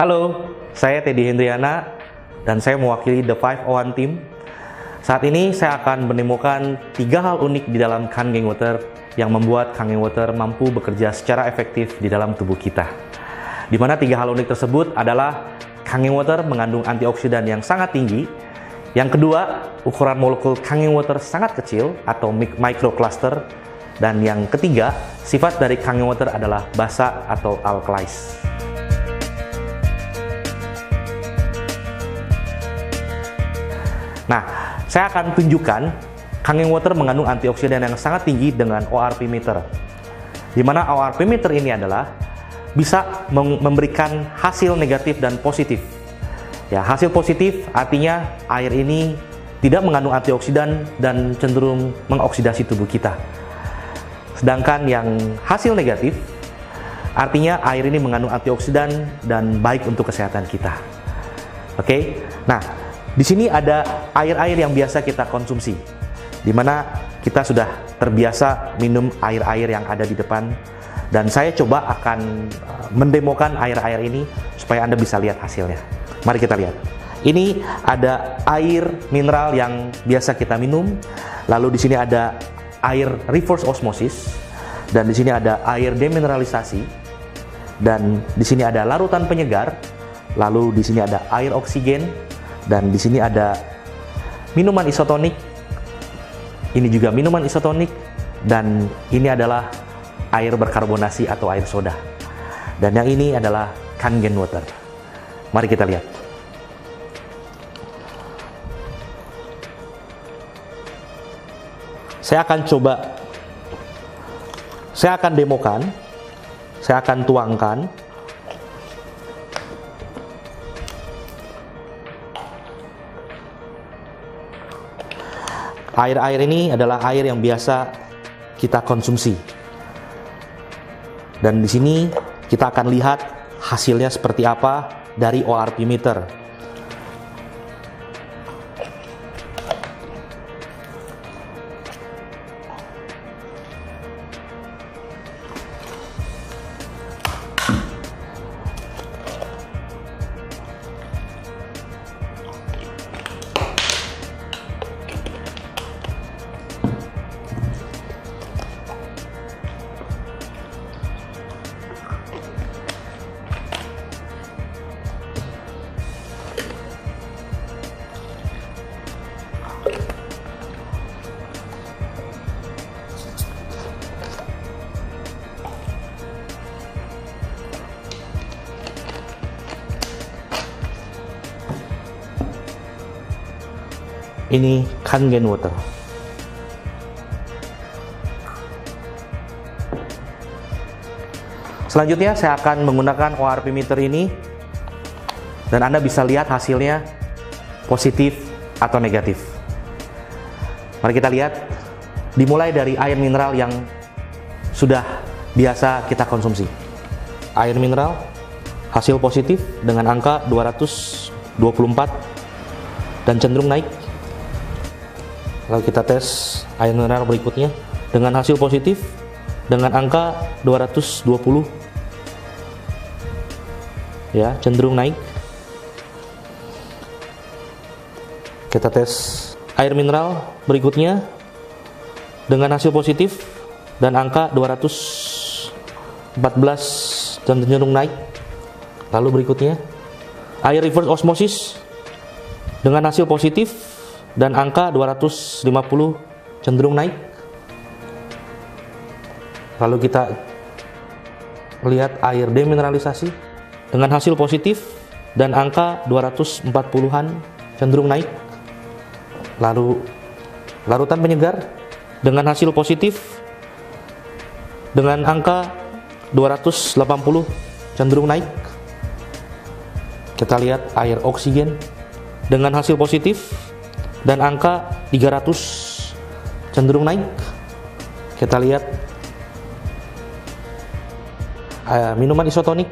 Halo, saya Teddy Hendriana dan saya mewakili The 501 Team. Saat ini saya akan menemukan 3 hal unik di dalam Kangen Water yang membuat Kangen Water mampu bekerja secara efektif di dalam tubuh kita. Di mana 3 hal unik tersebut adalah Kangen Water mengandung antioksidan yang sangat tinggi. Yang kedua, ukuran molekul Kangen Water sangat kecil atau microcluster. Dan yang ketiga, sifat dari Kangen Water adalah basa atau alkalis. Nah, saya akan tunjukkan Kangen Water mengandung antioksidan yang sangat tinggi dengan ORP meter. Di mana ORP meter ini adalah bisa memberikan hasil negatif dan positif. Ya, hasil positif artinya air ini tidak mengandung antioksidan dan cenderung mengoksidasi tubuh kita. Sedangkan yang hasil negatif artinya air ini mengandung antioksidan dan baik untuk kesehatan kita. Oke. Nah, di sini ada air-air yang biasa kita konsumsi, di mana kita sudah terbiasa minum air-air yang ada di depan, dan saya coba akan mendemokan air-air ini supaya Anda bisa lihat hasilnya. Mari kita lihat. Ini ada air mineral yang biasa kita minum, lalu di sini ada air reverse osmosis, dan di sini ada air demineralisasi, dan di sini ada larutan penyegar, lalu di sini ada air oksigen. Dan di sini ada minuman isotonik. Ini juga minuman isotonik. Dan ini adalah air berkarbonasi atau air soda. Dan yang ini adalah Kangen Water. Mari kita lihat. Saya akan demokan. Saya akan tuangkan. Air-air ini adalah air yang biasa kita konsumsi. Dan di sini kita akan lihat hasilnya seperti apa dari ORP meter. Ini Kangen Water. Selanjutnya saya akan menggunakan ORP meter ini, dan Anda bisa lihat hasilnya positif atau negatif. Mari kita lihat. Dimulai dari air mineral yang sudah biasa kita konsumsi. Air mineral hasil positif dengan angka 224 dan cenderung naik. Lalu kita tes air mineral berikutnya dengan hasil positif dengan angka 220, ya, cenderung naik. Kita tes air mineral berikutnya dengan hasil positif dan angka 214 dan cenderung naik. Lalu berikutnya air reverse osmosis dengan hasil positif dan angka 250 cenderung naik. Lalu kita lihat air demineralisasi dengan hasil positif dan angka 240-an cenderung naik. Lalu larutan penyegar dengan hasil positif dengan angka 280 cenderung naik. Kita lihat air oksigen dengan hasil positif dan angka 300 cenderung naik. Kita lihat minuman isotonik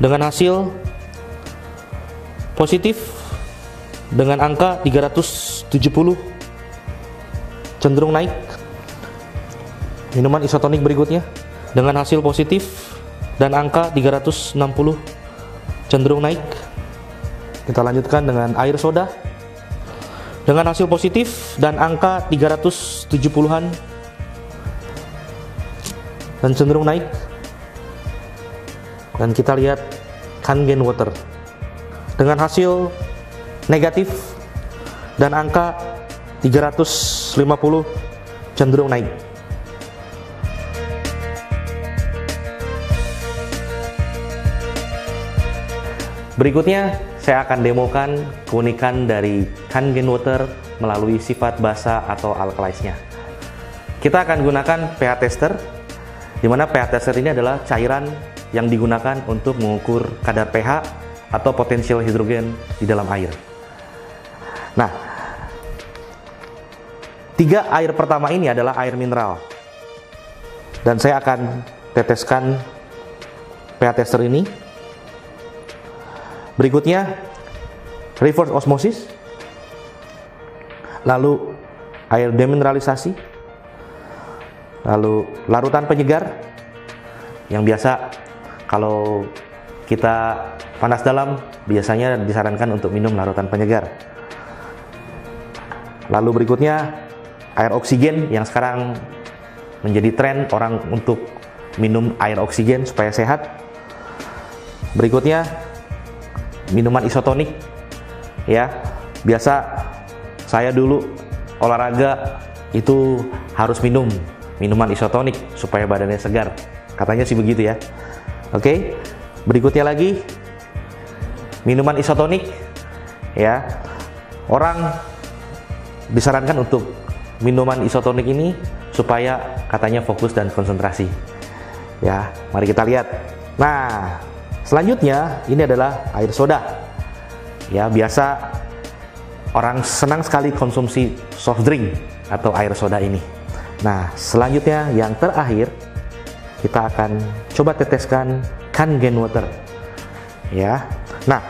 dengan hasil positif dengan angka 370 cenderung naik. Minuman isotonik berikutnya dengan hasil positif dan angka 360 cenderung naik. Kita lanjutkan dengan air soda dengan hasil positif dan angka 370-an dan cenderung naik. Dan kita lihat Kangen Water dengan hasil negatif dan angka 350 cenderung naik. Berikutnya saya akan demokan keunikan dari Kangen Water melalui sifat basa atau alkalisnya. Kita akan gunakan pH tester, di mana pH tester ini adalah cairan yang digunakan untuk mengukur kadar pH atau potensial hidrogen di dalam air. Nah, 3 air pertama ini adalah air mineral, dan saya akan teteskan pH tester ini. Berikutnya reverse osmosis, lalu air demineralisasi, lalu larutan penyegar yang biasa kalau kita panas dalam biasanya disarankan untuk minum larutan penyegar. Lalu berikutnya air oksigen yang sekarang menjadi tren orang untuk minum air oksigen supaya sehat. Berikutnya minuman isotonik, ya biasa saya dulu olahraga itu harus minum minuman isotonik supaya badannya segar, katanya sih begitu ya. Oke, berikutnya lagi minuman isotonik, ya orang disarankan untuk minuman isotonik ini supaya katanya fokus dan konsentrasi. Ya, mari kita lihat. Nah, selanjutnya ini adalah air soda. Ya, biasa orang senang sekali konsumsi soft drink atau air soda ini. Nah, selanjutnya yang terakhir kita akan coba teteskan Kangen Water. Ya. Nah,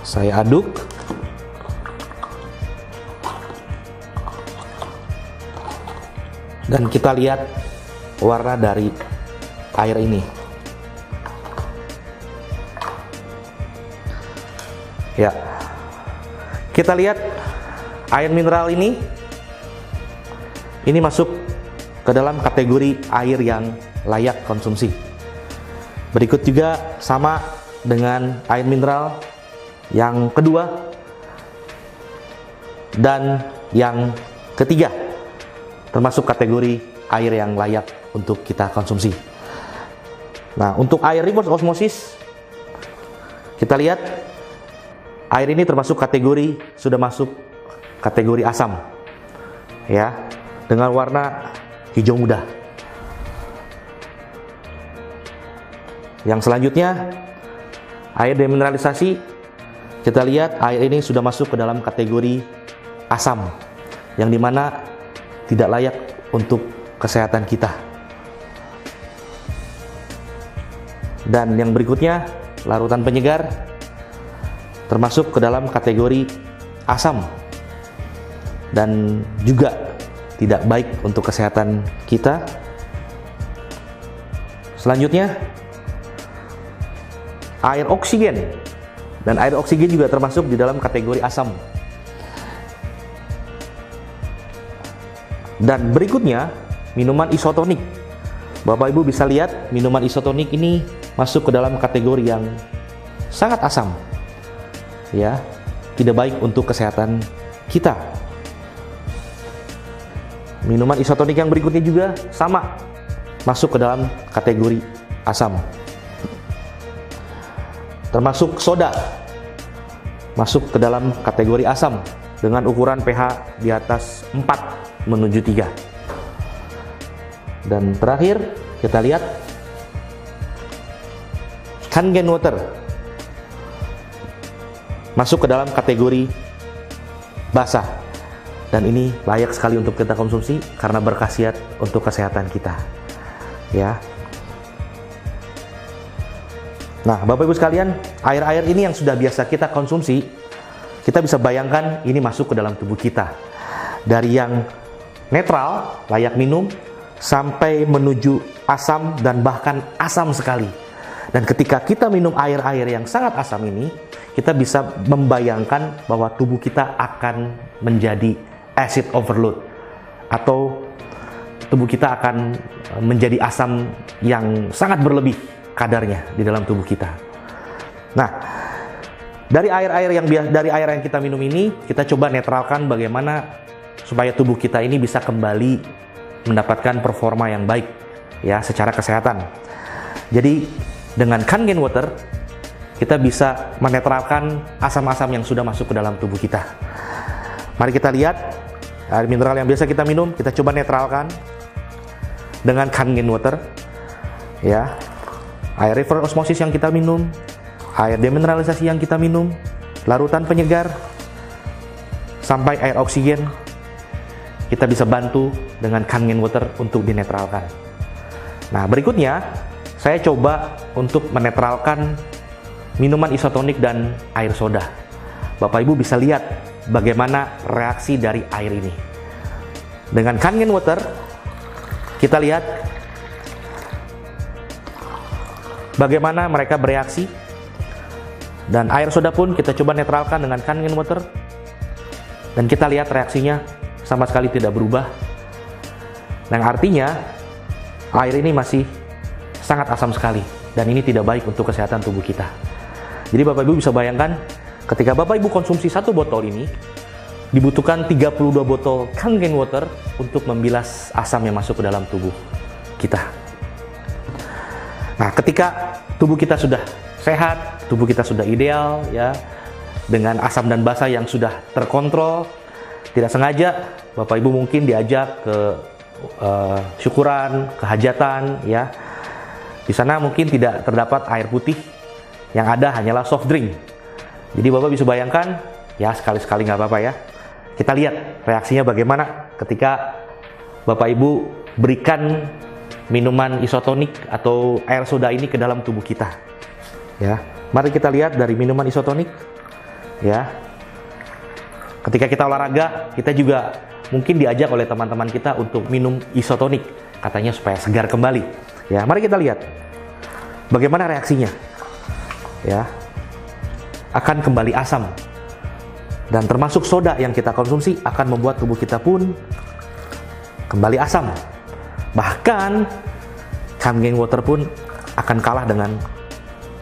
saya aduk. Dan kita lihat warna dari air ini. Ya. Kita lihat air mineral ini masuk ke dalam kategori air yang layak konsumsi. Berikut juga sama dengan air mineral yang kedua dan yang ketiga, termasuk kategori air yang layak untuk kita konsumsi. Nah, untuk air reverse osmosis, kita lihat air ini termasuk kategori, sudah masuk kategori asam, ya, dengan warna hijau muda. Yang selanjutnya air demineralisasi, kita lihat air ini sudah masuk ke dalam kategori asam, yang dimana tidak layak untuk kesehatan kita. Dan yang berikutnya larutan penyegar, termasuk ke dalam kategori asam dan juga tidak baik untuk kesehatan kita. Selanjutnya air oksigen, dan air oksigen juga termasuk di dalam kategori asam. Dan berikutnya minuman isotonik. Bapak Ibu bisa lihat minuman isotonik ini masuk ke dalam kategori yang sangat asam, ya, tidak baik untuk kesehatan kita. Minuman isotonik yang berikutnya juga sama, masuk ke dalam kategori asam. Termasuk soda, masuk ke dalam kategori asam dengan ukuran pH di atas 4 menuju 3. Dan terakhir kita lihat Kangen Water masuk ke dalam kategori basah, dan ini layak sekali untuk kita konsumsi karena berkhasiat untuk kesehatan kita, ya. Nah, Bapak Ibu sekalian, air-air ini yang sudah biasa kita konsumsi, kita bisa bayangkan ini masuk ke dalam tubuh kita. Dari yang netral, layak minum, sampai menuju asam dan bahkan asam sekali. Dan ketika kita minum air-air yang sangat asam ini, kita bisa membayangkan bahwa tubuh kita akan menjadi acid overload, atau tubuh kita akan menjadi asam yang sangat berlebih kadarnya di dalam tubuh kita. Nah, dari air yang kita minum ini, kita coba netralkan bagaimana supaya tubuh kita ini bisa kembali mendapatkan performa yang baik ya secara kesehatan. Jadi dengan Kangen Water kita bisa menetralkan asam-asam yang sudah masuk ke dalam tubuh kita. Mari kita lihat air mineral yang biasa kita minum, kita coba netralkan dengan Kangen Water ya. Air reverse osmosis yang kita minum, air demineralisasi yang kita minum, larutan penyegar, sampai air oksigen, kita bisa bantu dengan Kangen Water untuk dinetralkan. Nah, berikutnya saya coba untuk menetralkan minuman isotonik dan air soda. Bapak Ibu bisa lihat bagaimana reaksi dari air ini. Dengan Kangen Water, kita lihat bagaimana mereka bereaksi. Dan air soda pun kita coba netralkan dengan Kangen Water. Dan kita lihat reaksinya sama sekali tidak berubah. Yang artinya air ini masih sangat asam sekali, dan ini tidak baik untuk kesehatan tubuh kita. Jadi Bapak Ibu bisa bayangkan, ketika Bapak Ibu konsumsi satu botol ini, dibutuhkan 32 botol Kangen Water untuk membilas asam yang masuk ke dalam tubuh kita. Nah, ketika tubuh kita sudah sehat, tubuh kita sudah ideal ya, dengan asam dan basa yang sudah terkontrol, tidak sengaja Bapak Ibu mungkin diajak ke syukuran, ke hajatan ya. Di sana mungkin tidak terdapat air putih, yang ada hanyalah soft drink. Jadi Bapak bisa bayangkan, ya sekali-sekali nggak apa-apa ya. Kita lihat reaksinya bagaimana ketika Bapak Ibu berikan minuman isotonik atau air soda ini ke dalam tubuh kita. Ya, mari kita lihat dari minuman isotonik. Ya, ketika kita olahraga, kita juga mungkin diajak oleh teman-teman kita untuk minum isotonik, katanya supaya segar kembali. Ya, mari kita lihat bagaimana reaksinya. Ya, akan kembali asam, dan termasuk soda yang kita konsumsi akan membuat tubuh kita pun kembali asam. Bahkan Kangen Water pun akan kalah dengan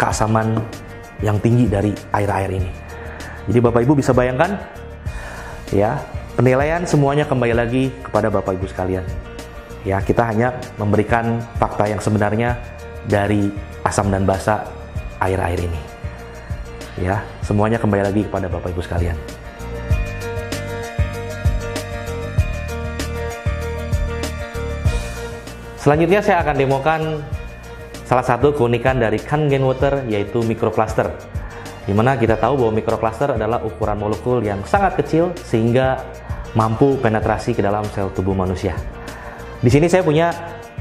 keasaman yang tinggi dari air-air ini. Jadi Bapak Ibu bisa bayangkan ya, penilaian semuanya kembali lagi kepada Bapak Ibu sekalian. Ya, kita hanya memberikan fakta yang sebenarnya dari asam dan basa air-air ini. Ya, semuanya kembali lagi kepada Bapak Ibu sekalian. Selanjutnya saya akan demokan salah satu keunikan dari Kangen Water, yaitu microcluster. Dimana kita tahu bahwa microcluster adalah ukuran molekul yang sangat kecil sehingga mampu penetrasi ke dalam sel tubuh manusia. Di sini saya punya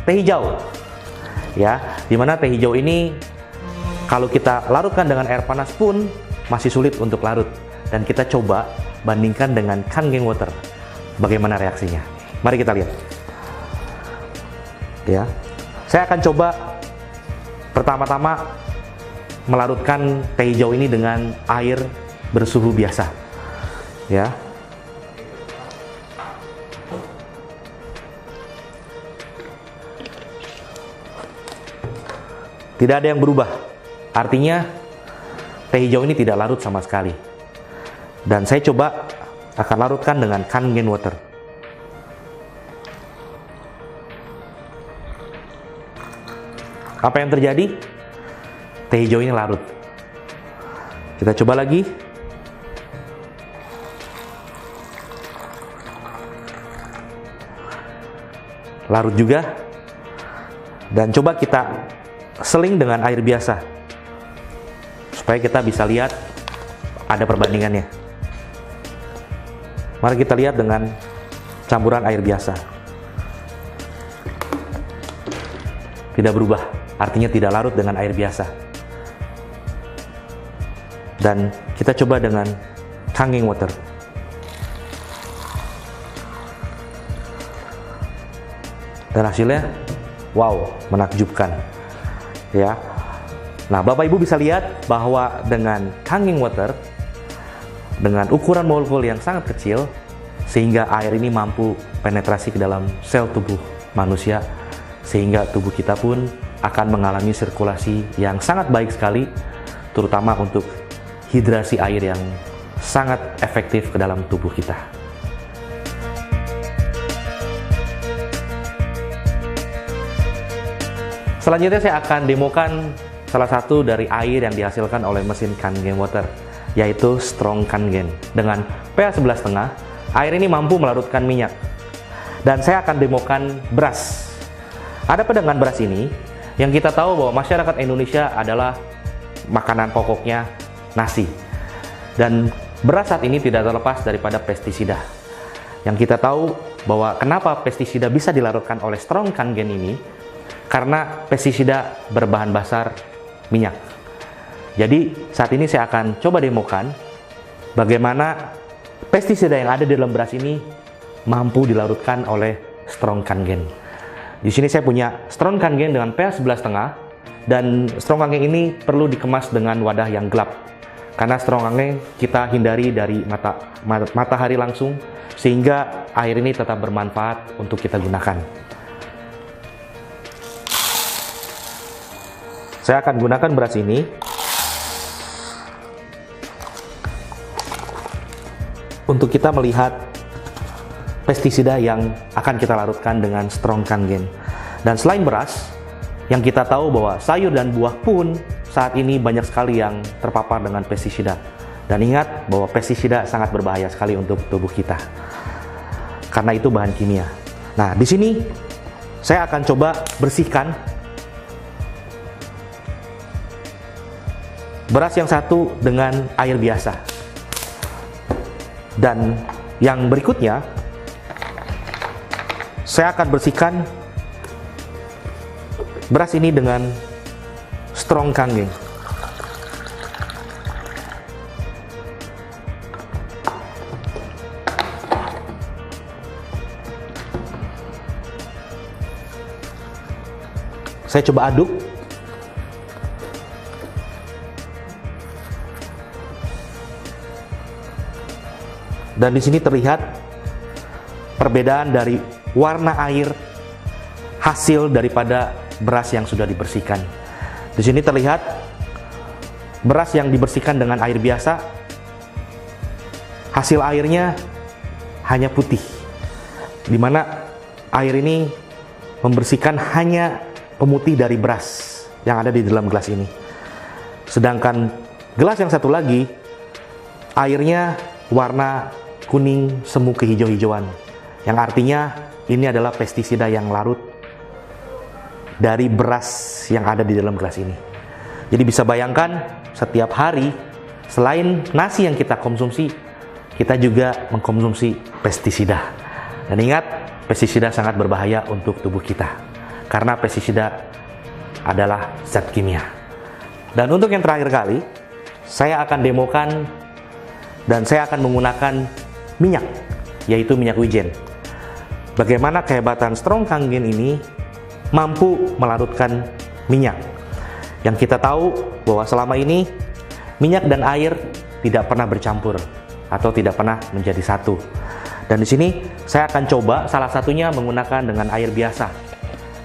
teh hijau, ya, dimana teh hijau ini kalau kita larutkan dengan air panas pun masih sulit untuk larut. Dan kita coba bandingkan dengan Kangen Water, bagaimana reaksinya. Mari kita lihat. Ya, saya akan coba pertama-tama melarutkan teh hijau ini dengan air bersuhu biasa. Ya. Tidak ada yang berubah. Artinya teh hijau ini tidak larut sama sekali. Dan saya coba akan larutkan dengan Kangen Water. Apa yang terjadi? Teh hijau ini larut. Kita coba lagi. Larut juga. Dan coba kita seling dengan air biasa supaya kita bisa lihat ada perbandingannya. Mari kita lihat dengan campuran air biasa. Tidak berubah, artinya tidak larut dengan air biasa. Dan kita coba dengan Kangen Water. Dan hasilnya, wow, menakjubkan. Ya. Nah, Bapak Ibu bisa lihat bahwa dengan Kangen Water, dengan ukuran molekul yang sangat kecil, sehingga air ini mampu penetrasi ke dalam sel tubuh manusia, sehingga tubuh kita pun akan mengalami sirkulasi yang sangat baik sekali, terutama untuk hidrasi air yang sangat efektif ke dalam tubuh kita. Selanjutnya saya akan demokan salah satu dari air yang dihasilkan oleh mesin Kangen Water, yaitu Strong Kangen. Dengan pH 11,5, air ini mampu melarutkan minyak. Dan saya akan demokan beras. Ada apa dengan beras ini? Yang kita tahu bahwa masyarakat Indonesia adalah makanan pokoknya nasi. Dan beras saat ini tidak terlepas daripada pestisida. Yang kita tahu bahwa kenapa pestisida bisa dilarutkan oleh Strong Kangen ini, karena pestisida berbahan dasar minyak. Jadi saat ini saya akan coba demokan bagaimana pestisida yang ada di dalam beras ini mampu dilarutkan oleh Strong Kangen. Di sini saya punya Strong Kangen dengan pH 11,5, dan Strong Kangen ini perlu dikemas dengan wadah yang gelap. Karena Strong Kangen kita hindari dari matahari langsung, sehingga air ini tetap bermanfaat untuk kita gunakan. Saya akan gunakan beras ini untuk kita melihat pestisida yang akan kita larutkan dengan Strong Kangen. Dan selain beras, yang kita tahu bahwa sayur dan buah pun saat ini banyak sekali yang terpapar dengan pestisida. Dan ingat bahwa pestisida sangat berbahaya sekali untuk tubuh kita, karena itu bahan kimia. Nah, di sini saya akan coba bersihkan beras yang satu dengan air biasa. Dan yang berikutnya, saya akan bersihkan beras ini dengan Strong Kangen. Saya coba aduk. Dan di sini terlihat perbedaan dari warna air hasil daripada beras yang sudah dibersihkan. Di sini terlihat beras yang dibersihkan dengan air biasa, hasil airnya hanya putih, di mana air ini membersihkan hanya pemutih dari beras yang ada di dalam gelas ini. Sedangkan gelas yang satu lagi, airnya warna kuning semu kehijau-hijauan, yang artinya ini adalah pestisida yang larut dari beras yang ada di dalam gelas ini. Jadi bisa bayangkan, setiap hari selain nasi yang kita konsumsi, kita juga mengkonsumsi pestisida. Dan ingat, pestisida sangat berbahaya untuk tubuh kita, karena pestisida adalah zat kimia. Dan untuk yang terakhir kali, saya akan demokan dan saya akan menggunakan minyak, yaitu minyak wijen. Bagaimana kehebatan Strong Kangen ini mampu melarutkan minyak. Yang kita tahu bahwa selama ini minyak dan air tidak pernah bercampur atau tidak pernah menjadi satu. Dan di sini saya akan coba salah satunya menggunakan dengan air biasa.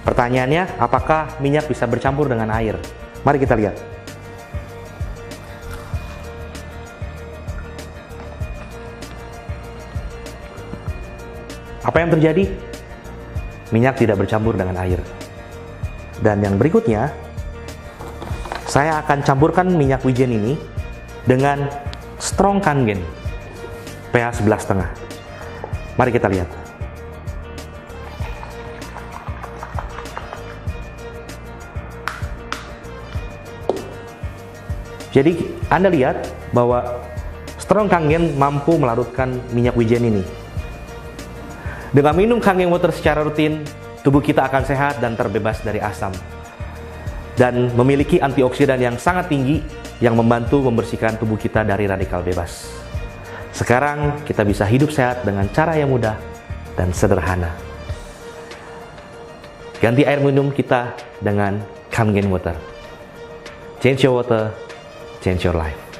Pertanyaannya, apakah minyak bisa bercampur dengan air? Mari kita lihat. Apa yang terjadi? Minyak tidak bercampur dengan air. Dan yang berikutnya, saya akan campurkan minyak wijen ini dengan Strong Kangen pH 11,5. Mari kita lihat. Jadi Anda lihat bahwa Strong Kangen mampu melarutkan minyak wijen ini. Dengan minum Kangen Water secara rutin, tubuh kita akan sehat dan terbebas dari asam. Dan memiliki antioksidan yang sangat tinggi yang membantu membersihkan tubuh kita dari radikal bebas. Sekarang kita bisa hidup sehat dengan cara yang mudah dan sederhana. Ganti air minum kita dengan Kangen Water. Change your water, change your life.